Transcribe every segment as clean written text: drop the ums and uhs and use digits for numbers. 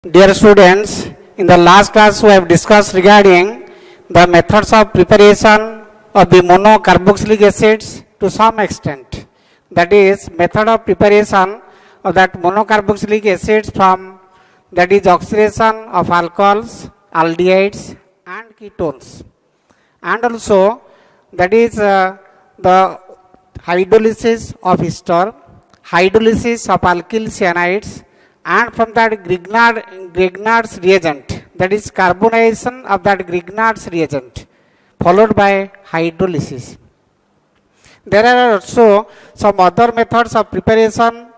Dear students, in the last class we have discussed regarding the methods of preparation of the monocarboxylic acids to some extent. That is, method of preparation of that monocarboxylic acids from that is oxidation of alcohols, aldehydes and ketones. And also that is the hydrolysis of ester, hydrolysis of alkyl cyanides, and from that Grignard's reagent, that is carbonization of that Grignard's reagent, followed by hydrolysis. There are also some other methods of preparation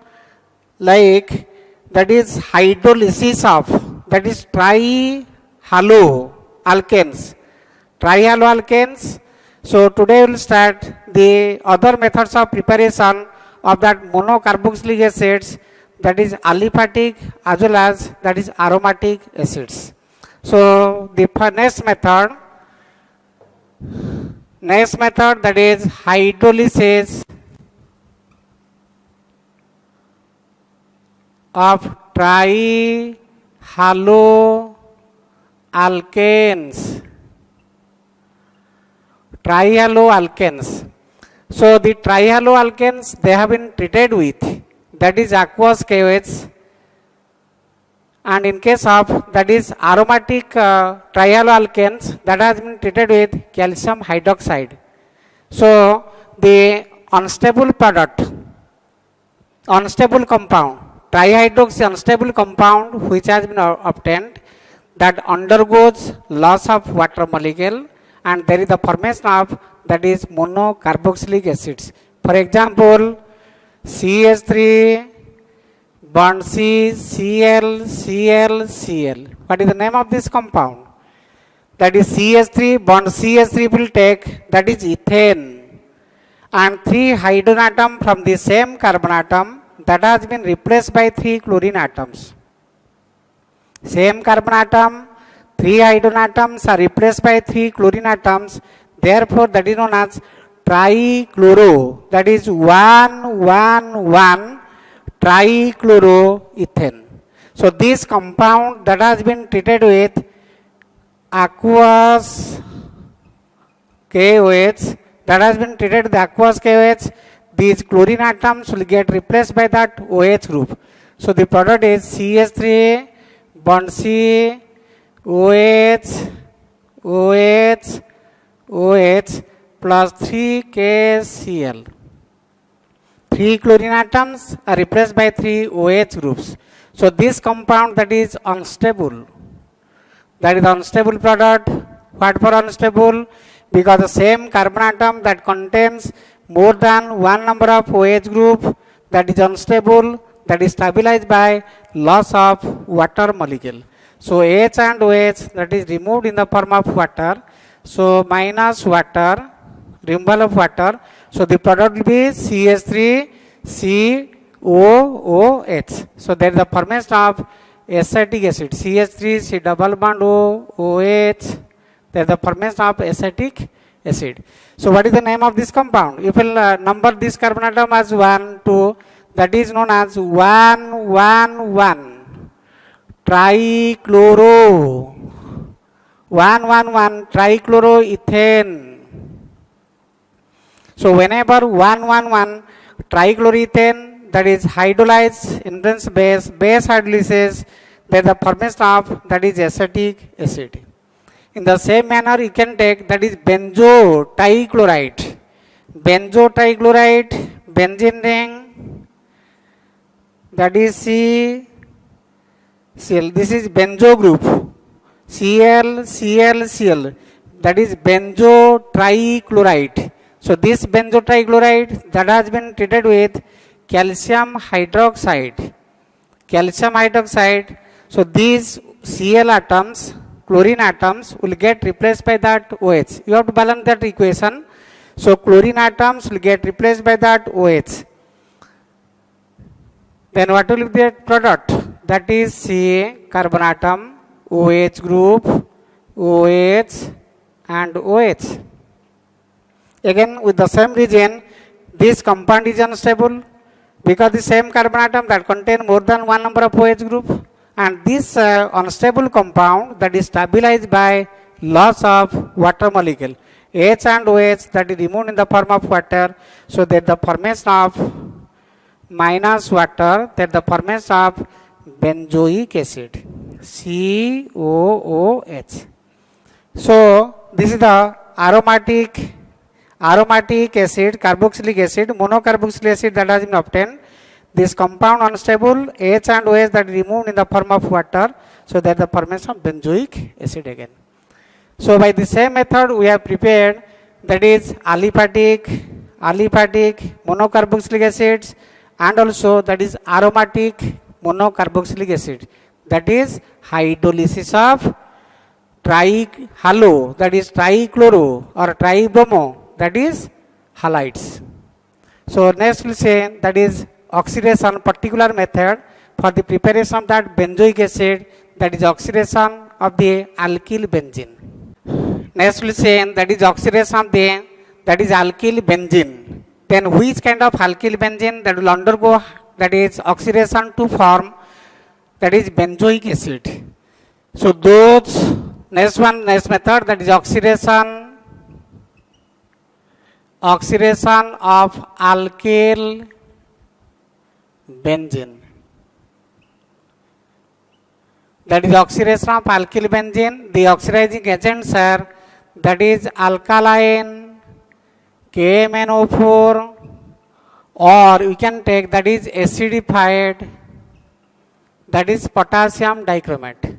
like that is hydrolysis of that is trihaloalkanes. Trihaloalkanes. So today we will start the other methods of preparation of that monocarboxylic acids, that is aliphatic as well as that is aromatic acids. So the next method that is hydrolysis of trihaloalkanes. So the trihaloalkanes, they have been treated with that is aqueous KOH, and in case of that is aromatic trihaloalkanes, that has been treated with calcium hydroxide. So the unstable product, unstable compound, trihydroxy unstable compound which has been obtained, that undergoes loss of water molecule and there is the formation of that is monocarboxylic acids. For example, CH3 bond C, Cl, Cl, Cl. What is the name of this compound? That is CH3 bond CH3 will take that is ethane, and 3 hydrogen atom from the same carbon atom that has been replaced by 3 chlorine atoms. Same carbon atom, 3 hydrogen atoms are replaced by 3 chlorine atoms. Therefore, that is known as trichloro, that is 1,1,1 trichloroethane. So this compound that has been treated with aqueous KOH, that has been treated with aqueous KOH, these chlorine atoms will get replaced by that OH group. So the product is CH3 bond C, OH, OH, OH plus 3 KCl. 3 chlorine atoms are replaced by 3 OH groups. So this compound that is unstable, that is unstable product. What for unstable? Because the same carbon atom that contains more than one number of OH group, that is unstable, that is stabilized by loss of water molecule. So H and OH that is removed in the form of water. So minus water, removal of water. So the product will be CH3COOH. So there is the formation of acetic acid, CH3 C double bond OH. There is the formation of acetic acid. So what is the name of this compound? If we will number this carbon atom as 1, 2, that is known as 1,1,1 trichloro, 1,1,1 trichloroethane. So whenever 1,1,1 trichloroethane that is hydrolyzed in base hydrolysis, there is the formation of that is acetic acid. In the same manner, you can take that is benzotrichloride. Benzotrichloride, benzene ring, that is CCl. This is benzo group. Cl, Cl, Cl. That is benzotrichloride. So this benzotrichloride that has been treated with calcium hydroxide. Calcium hydroxide. So these Cl atoms, chlorine atoms will get replaced by that OH. You have to balance that equation. So chlorine atoms will get replaced by that OH. Then what will be the product? That is C carbon atom, OH group, OH and OH. Again with the same region, this compound is unstable because the same carbon atom that contain more than one number of OH group and this unstable compound that is stabilized by loss of water molecule. H and OH that is removed in the form of water, so that the formation of minus water, that the formation of benzoic acid, COOH. So this is the aromatic acid, carboxylic acid, monocarboxylic acid that has been obtained. This compound unstable, H and OH that is removed in the form of water, so that the formation of benzoic acid again. So by the same method we have prepared, that is aliphatic monocarboxylic acids, and also that is aromatic monocarboxylic acid, that is hydrolysis of trihalo, that is trichloro or tribromo, that is halides. So next we will say that is oxidation, particular method for the preparation of that benzoic acid, that is oxidation of the alkyl benzene. Next we will say that is oxidation of the, that is alkyl benzene. Then which kind of alkyl benzene that will undergo, that is oxidation to form, that is benzoic acid. So those next method, that is oxidation of alkyl benzene. That is oxidation of alkyl benzene. The oxidizing agents are, that is alkaline KMnO4, or we can take that is acidified, that is potassium dichromate.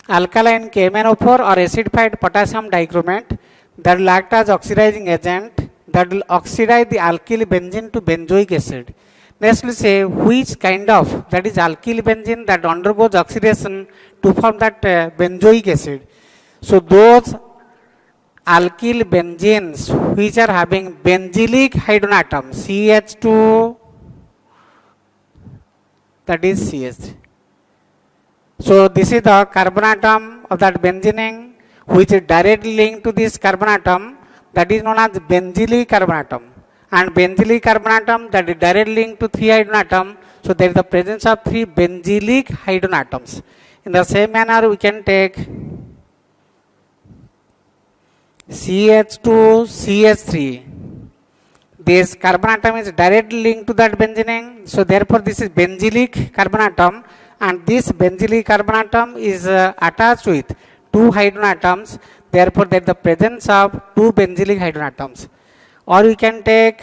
Alkaline KMnO4 or acidified potassium dichromate that will act as oxidizing agent, that will oxidize the alkyl benzene to benzoic acid. Next we say which kind of, that is alkyl benzene that undergoes oxidation to form that benzoic acid. So those alkyl benzenes which are having benzylic hydrogen atom, CH2, that is CH3. So this is the carbon atom of that benzene which is directly linked to this carbon atom, that is known as benzylic carbon atom. And benzylic carbon atom that is directly linked to 3 hydrogen atom, so there is the presence of 3 benzylic hydrogen atoms. In the same manner we can take CH2 CH3. This carbon atom is directly linked to that benzene, so therefore this is benzylic carbon atom, and this benzylic carbon atom is attached with 2 hydrogen atoms, therefore there is the presence of 2 benzylic hydrogen atoms. Or we can take,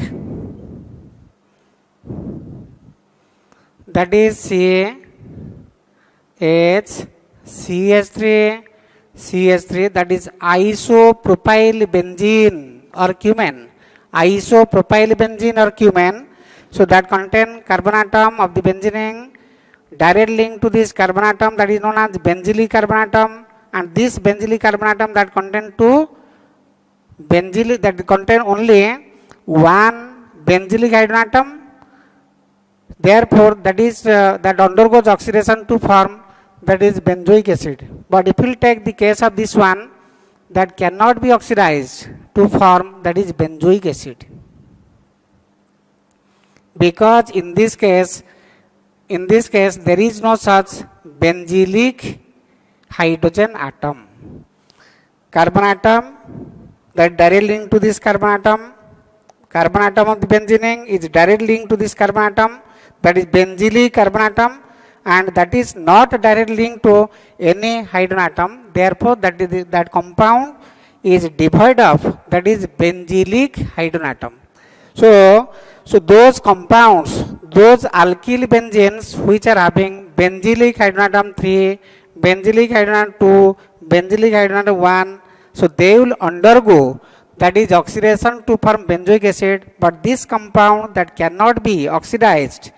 that is CH3, that is isopropyl benzene or cumin, isopropyl benzene or cumin. So that contain carbon atom of the benzene direct link to this carbon atom, that is known as benzylic carbon atom, and this benzylic carbon atom that contain 2 benzylic, that contain only 1 benzylic hydrogen atom, therefore that is that undergoes oxidation to form, that is benzoic acid. But if we take the case of this one that cannot be oxidized to form, that is benzoic acid, because in this case there is no such benzylic hydrogen atom. Carbon atom that directly linked to this carbon atom of the benzene is directly linked to this carbon atom, that is benzylic carbon atom, and that is not directly linked to any hydrogen atom, therefore that compound is devoid of, that is benzylic hydrogen atom. So those compounds, those alkyl benzenes which are having benzylic hydrogen atom 3, benzylic hydrogen atom 2, benzylic hydrogen atom 1, so they will undergo, that is oxidation to form benzoic acid, but this compound that cannot be oxidized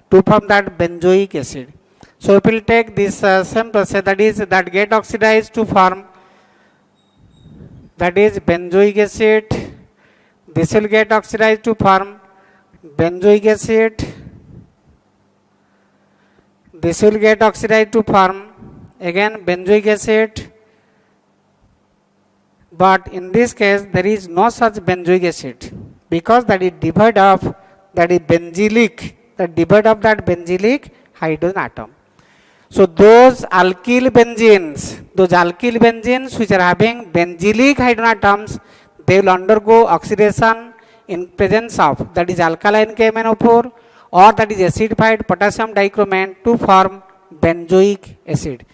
to form that benzoic acid. So we will take this same process, that is that get oxidized to form, that is benzoic acid. This will get oxidized to form benzoic acid. This will get oxidized to form again benzoic acid. But in this case there is no such benzoic acid, because that is devoid of, that is benzylic, that devoid of that benzylic hydrogen atom. So those alkyl benzenes which are having benzylic hydrogen atoms, they will undergo oxidation in presence of, that is alkaline KMnO4 or that is acidified potassium dichromate to form benzoic acid.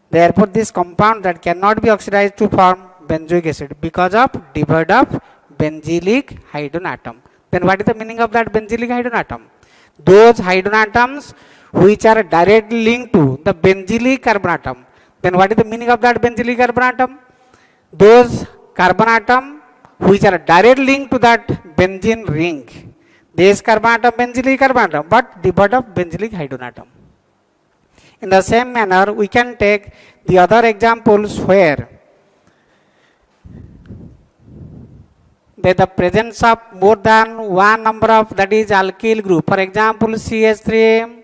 Therefore, this compound that cannot be oxidized to form benzoic acid because of devoid of benzylic hydrogen atom. Then what is the meaning of that benzylic hydrogen atom? Those hydrogen atoms which are directly linked to the benzylic carbon atom. Then what is the meaning of that benzylic carbon atom? Those carbon atom which are directly linked to that benzene ring. This carbon atom benzylic carbon atom but devoid of benzylic hydrogen atom. In the same manner, we can take the other examples where there is the presence of more than one number of, that is alkyl group. For example, CH3,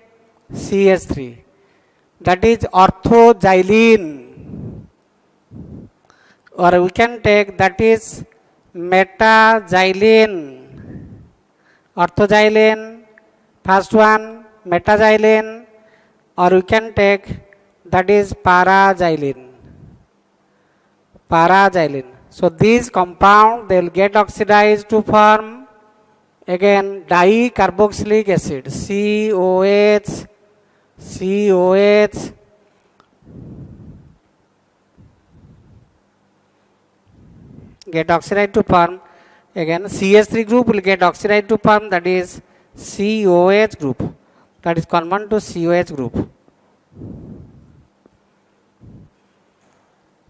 that is orthoxylene, or we can take that is metaxylene, orthoxylene, first one metaxylene, or we can take that is paraxylene. So these compound, they will get oxidized to form again dicarboxylic acid, COH, get oxidized to form again CH3 group will get oxidized to form that is COH group, that is common to COH group.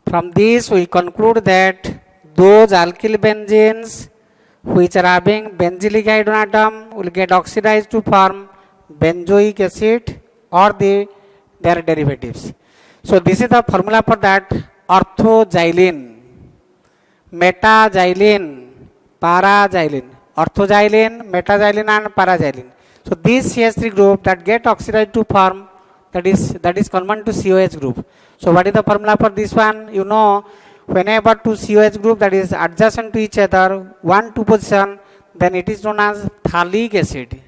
From this we conclude that those alkyl benzenes which are having benzylic hydrogen atom will get oxidized to form benzoic acid or their derivatives. So this is the formula for that: orthoxylene, metaxylene, paraxylene, orthoxylene, metaxylene and paraxylene. So these CH3 group that get oxidized to form that is common to COH group. So what is the formula for this one? You know, whenever two COH group that is adjacent to each other, 1-2 position, then it is known as phthalic acid.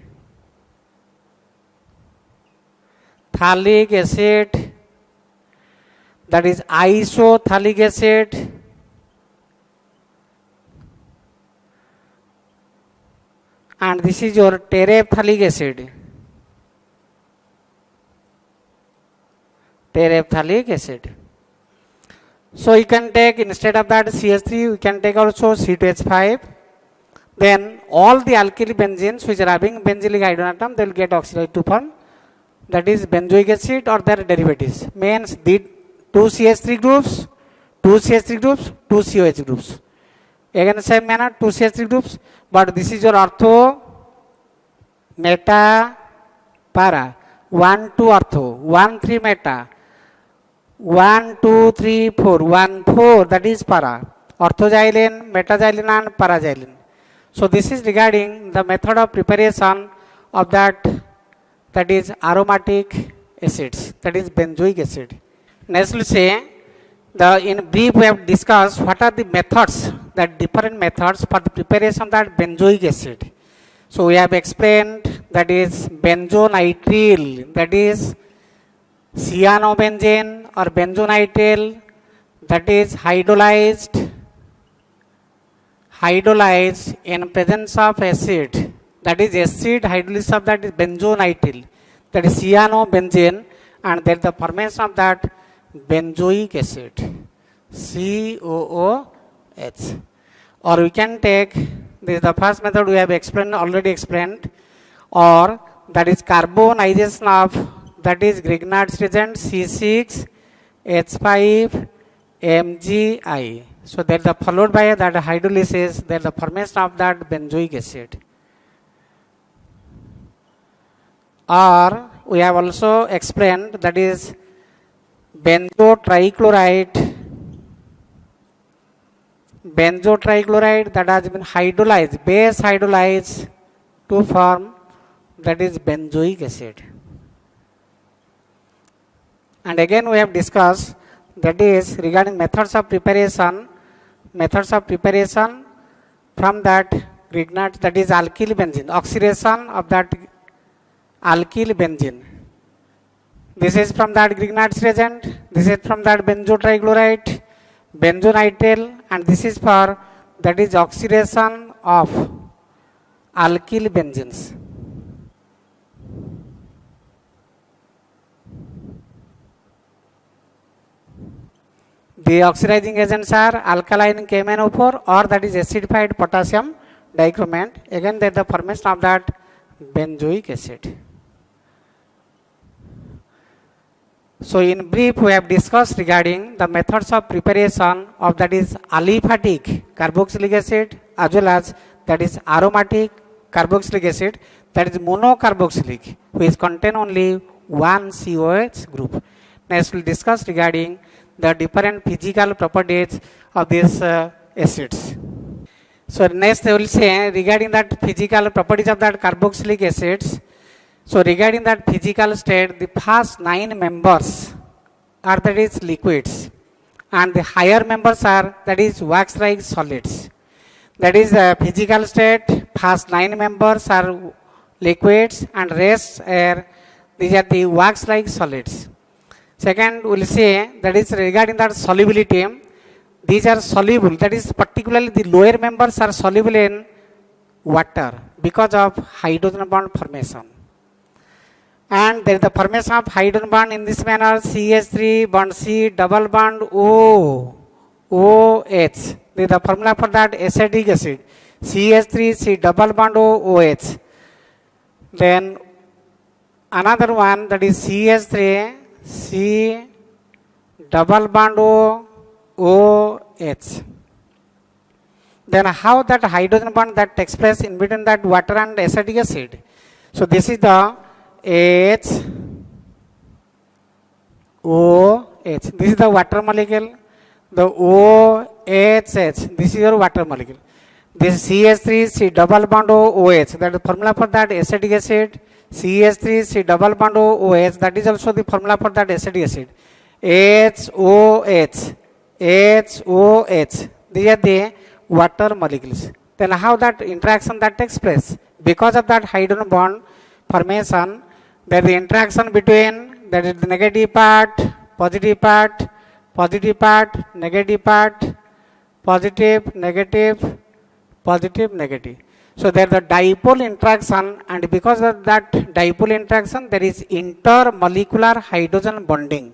Phthalic acid, that is isophthalic acid, and this is your terephthalic acid. So you can take, instead of that CH3, we can take also C2H5. Then all the alkyl benzenes which are having benzylic hydrogen atom, they will get oxidized to form that is benzoic acid or their derivatives. Means the two CH3 groups, two COH groups. Again same manner, two CH3 groups, but this is your ortho, meta, para. 1, 2 ortho, 1, 3 meta, 1, 2, 3, 4, 1, 4, that is para. Orthoxylene, metaxylene and paraxylene. So this is regarding the method of preparation of that is aromatic acids, that is benzoic acid. Next we say, in brief we have discussed what are the methods, that different methods for the preparation of that benzoic acid. So we have explained that is benzonitrile, that is cyanobenzene or benzonitrile, that is hydrolyzed in presence of acid, that is acid hydrolysis of that is benzonitrile, that is cyanobenzene, and there is the formation of that benzoic acid, COOH. Or we can take, this is the first method we have already explained, or that is carbonization of that is Grignard's reagent C6H5MgI. So that is followed by that hydrolysis, that is the formation of that benzoic acid. Or we have also explained that is benzotrichloride that has been hydrolyzed, base hydrolyzed to form that is benzoic acid. And again we have discussed that is regarding methods of preparation from that Grignard, that is alkyl benzene, oxidation of that alkyl benzene. This is from that Grignard's reagent. This is from that benzotrichloride, benzonitrile, and this is for that is oxidation of alkyl benzenes. The oxidizing agents are alkaline KMnO4 or that is acidified potassium dichromate. Again, there is the formation of that benzoic acid. So, in brief, we have discussed regarding the methods of preparation of that is aliphatic carboxylic acid as well as that is aromatic carboxylic acid, that is monocarboxylic, which contain only one COH group. Next, we will discuss regarding the different physical properties of these acids. So, next we will say regarding that physical properties of that carboxylic acids. So, regarding that physical state, the first 9 members are that is liquids and the higher members are that is wax-like solids. That is the physical state, first 9 members are liquids and rest are these are the wax-like solids. Second, we will say that is regarding that solubility, these are soluble, that is particularly the lower members are soluble in water because of hydrogen bond formation. And there is the formation of hydrogen bond in this manner, CH3 bond C double bond O, OH. This is the formula for that acetic acid, CH3 C double bond O, OH. Then another one that is CH3 C double bond O, OH. Then how that hydrogen bond that takes place in between that water and acetic acid? So this is the H, OH. This is the water molecule. The OHH. This is your water molecule. This CH3 C double bond O, OH. That is the formula for that acetic acid. CH3 C double bond O, OH. That is also the formula for that acetic acid. HOH. HOH. These are the water molecules. Then how that interaction that takes place? Because of that hydrogen bond formation, there is the interaction between that is the negative part, positive part, positive part, negative part, positive, negative, positive, negative. So there is the dipole interaction, and because of that dipole interaction, there is intermolecular hydrogen bonding.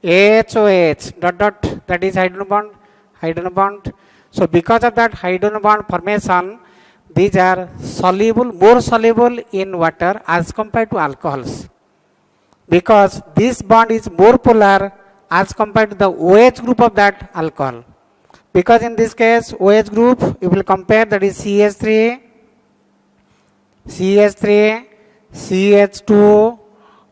HOH dot dot, that is hydrogen bond, hydrogen bond. So because of that hydrogen bond formation, these are soluble, more soluble in water as compared to alcohols. Because this bond is more polar as compared to the OH group of that alcohol. Because in this case, OH group, you will compare that is CH3, CH3, CH2,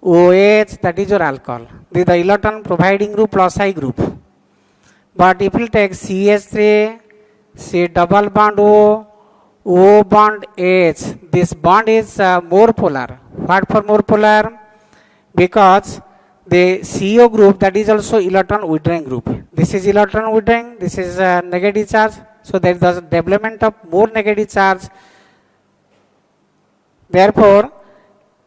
OH, that is your alcohol. This is the electron providing group plus I group. But if you take CH3, C double bond O, O bond H, this bond is more polar. What for more polar? Because the CO group, that is also electron withdrawing group. This is electron withdrawing, this is negative charge. So there is the development of more negative charge. Therefore,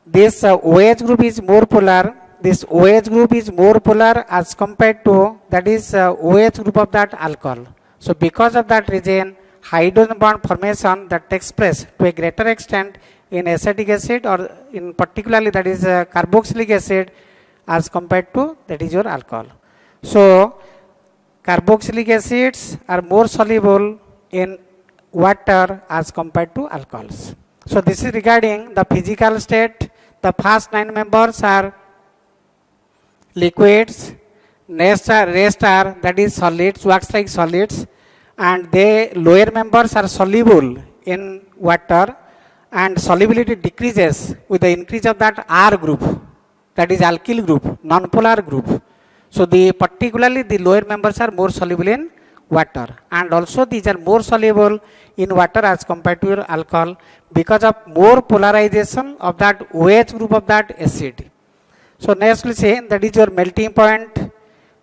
this OH group is more polar. This OH group is more polar as compared to that is OH group of that alcohol. So because of that reason, hydrogen bond formation that takes place to a greater extent in acetic acid or in particularly that is carboxylic acid as compared to that is your alcohol. So carboxylic acids are more soluble in water as compared to alcohols. So this is regarding the physical state. The first 9 members are liquids, rest are that is solids, wax-like solids, and the lower members are soluble in water, and solubility decreases with the increase of that R group, that is alkyl group, non-polar group. So the particularly the lower members are more soluble in water, and also these are more soluble in water as compared to your alcohol because of more polarization of that OH group of that acid. So next we say that is your melting point,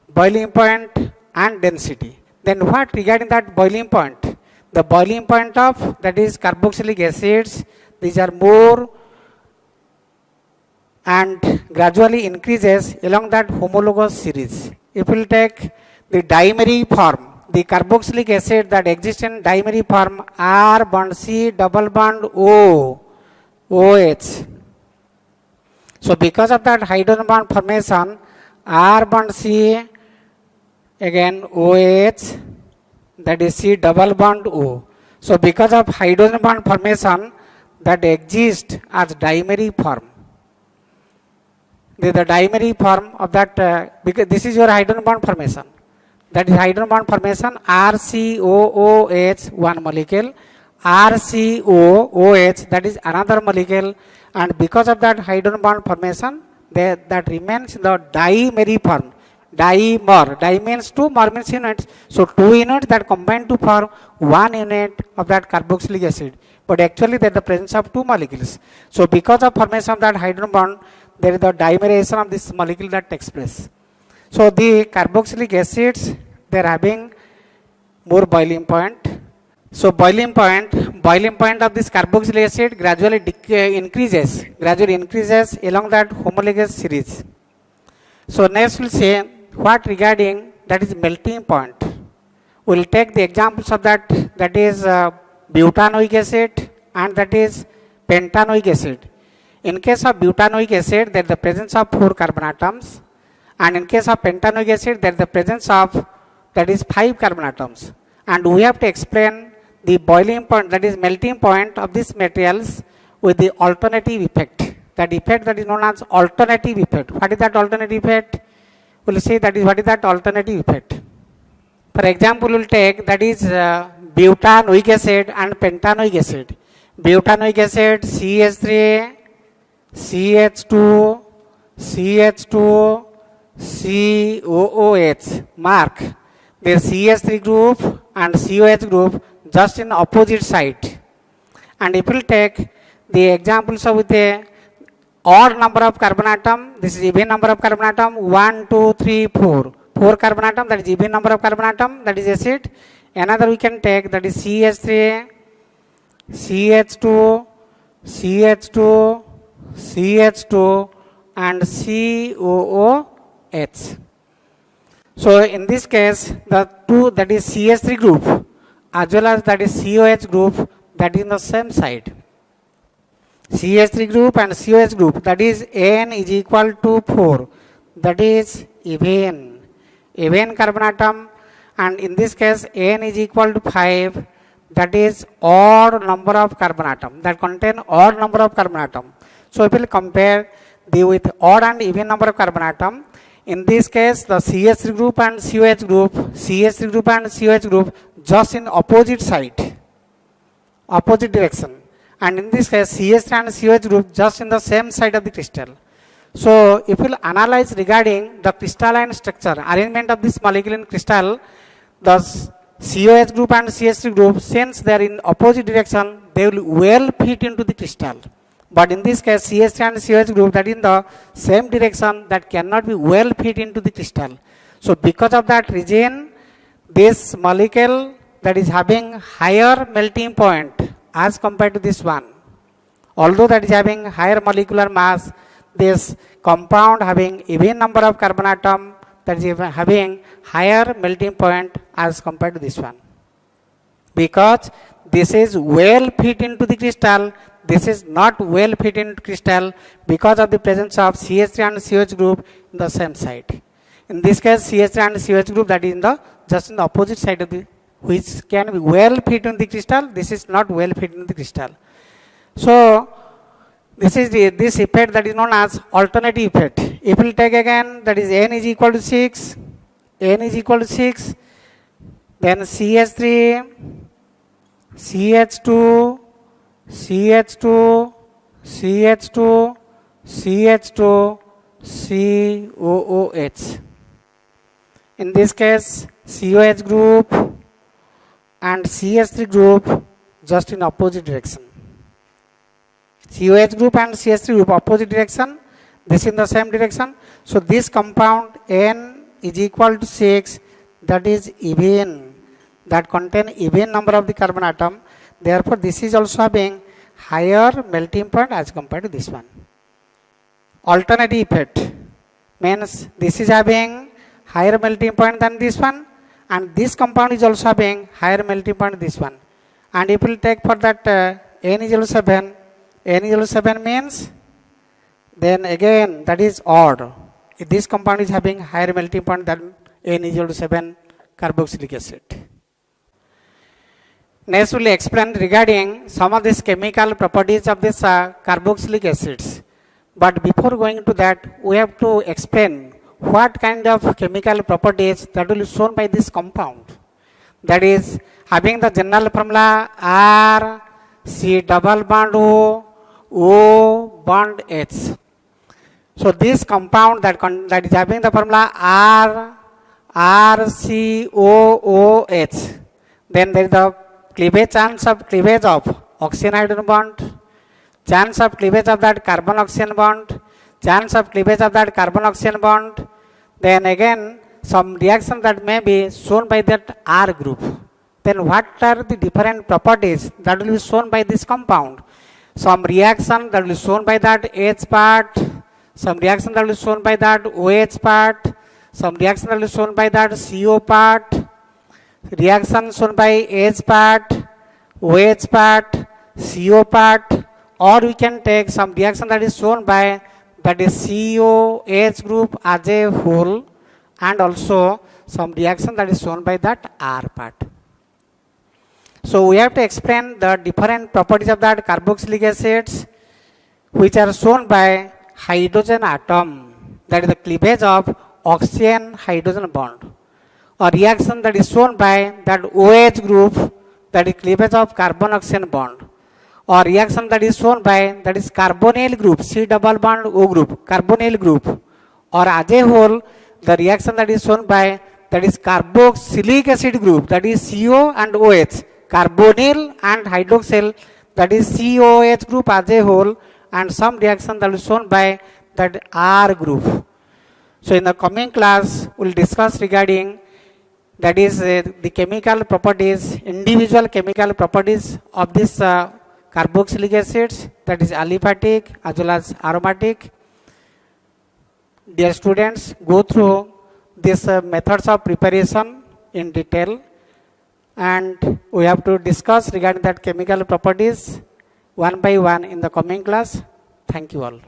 boiling point and density. Then what regarding that boiling point? The boiling point of that is carboxylic acids, these are more and gradually increases along that homologous series. If we will take the dimeric form, the carboxylic acid that exists in dimeric form R bond C double bond O, OH. So because of that hydrogen bond formation, R bond C, again OH, that is C double bond O. So because of hydrogen bond formation that exists as dimeric form, the dimeric form of that, because this is your hydrogen bond formation, that is hydrogen bond formation RCOOH, one molecule, RCOOH, that is another molecule, and because of that hydrogen bond formation, that remains the dimeric form. Dimer, di means two, mer means units, so two units that combine to form one unit of that carboxylic acid, but actually there is the presence of two molecules. So because of formation of that hydrogen bond, there is the dimerization of this molecule that takes place. So the carboxylic acids, they are having more boiling point. So boiling point of this carboxylic acid gradually increases along that homologous series. So next we'll say what regarding that is melting point. We'll take the examples of that is butanoic acid and that is pentanoic acid. In case of butanoic acid, there is the presence of 4 carbon atoms, and in case of pentanoic acid, there is the presence of that is 5 carbon atoms. And we have to explain the boiling point, that is melting point of these materials with the alternative effect. That effect that is known as alternative effect. What is that alternative effect? We will see that is what is that alternative effect. For example, we will take that is butanoic acid and pentanoic acid. Butanoic acid CH3, CH2, CH2, COOH. Mark their CH3 group and COH group just in opposite side. And if we will take the examples of with a odd number of carbon atom, this is even number of carbon atom, 1, 2, 3, 4. 4 carbon atom, that is even number of carbon atom, that is acid. Another we can take that is CH3, CH2, CH2, CH2 and COOH. So in this case, the two, that is CH3 group as well as that is COH group, that is in the same side. CH3 group and COH group, that is N is equal to 4, that is even carbon atom, and in this case N is equal to 5, that is odd number of carbon atom, that contain odd number of carbon atom. So if we will compare with odd and even number of carbon atom, in this case the CH3 group and COH group, just in opposite side, opposite direction. And in this case CH3 and COH group just in the same side of the crystal. So if we will analyze regarding the crystalline structure, arrangement of this molecule in crystal, the COH group and CH3 group, since they are in opposite direction, they will well fit into the crystal. But in this case CH3 and COH group, that in the same direction, that cannot be well fit into the crystal. So because of that reason, this molecule that is having higher melting point as compared to this one, although that is having higher molecular mass, this compound having even number of carbon atom, that is having higher melting point as compared to this one. Because this is well fit into the crystal, this is not well fit into crystal because of the presence of CH3 and COH group in the same side. In this case CH3 and COH group, that is in the just in the opposite side of the, which can be well fit in the crystal, this is not well fit in the crystal. So this is this effect that is known as alternative effect. If we will take again, that is N is equal to 6, then CH3, CH2, CH2, CH2, CH2, COOH. In this case COH group and CH3 group just in opposite direction. COH group and CH3 group opposite direction, this in the same direction. So this compound N is equal to 6, that is even, that contain even number of the carbon atom. Therefore this is also having higher melting point as compared to this one. alternate effect means this is having higher melting point than this one, and this compound is also having higher melting point than this one. And if we take for that n is equal to 7, n is equal to 7 means then again that is odd. If this compound is having higher melting point than n is equal to 7 carboxylic acid. Next we will explain regarding some of these chemical properties of this carboxylic acids. But before going to that, we have to explain what kind of chemical properties that will be shown by this compound. That is having the general formula R, C double bond O bond H. So this compound that is having the formula RCOOH, then there is the chance of cleavage of oxygen hydrogen bond, chance of cleavage of that carbon oxygen bond, chance of cleavage of that carbon oxygen bond, then again some reaction that may be shown by that R group. Then what are the different properties that will be shown by this compound? Some reaction that will be shown by that H part, some reaction that will be shown by that OH part, some reaction that will be shown by that CO part, reaction shown by H part, OH part, CO part, or we can take some reaction that is shown by that is COH group as a whole, and also some reaction that is shown by that R part. So we have to explain the different properties of that carboxylic acids which are shown by hydrogen atom, that is the cleavage of oxygen hydrogen bond, or reaction that is shown by that OH group, that is cleavage of carbon oxygen bond, or reaction that is shown by that is carbonyl group, C double bond O group, carbonyl group, or as a whole the reaction that is shown by that is carboxylic acid group, that is CO and OH, carbonyl and hydroxyl, that is COH group as a whole, and some reaction that is shown by that R group. So in the coming class we will discuss regarding that is the chemical properties, individual chemical properties of this carboxylic acids, that is aliphatic as well as aromatic. Dear students, go through these methods of preparation in detail, and we have to discuss regarding that chemical properties one by one in the coming class. Thank you all.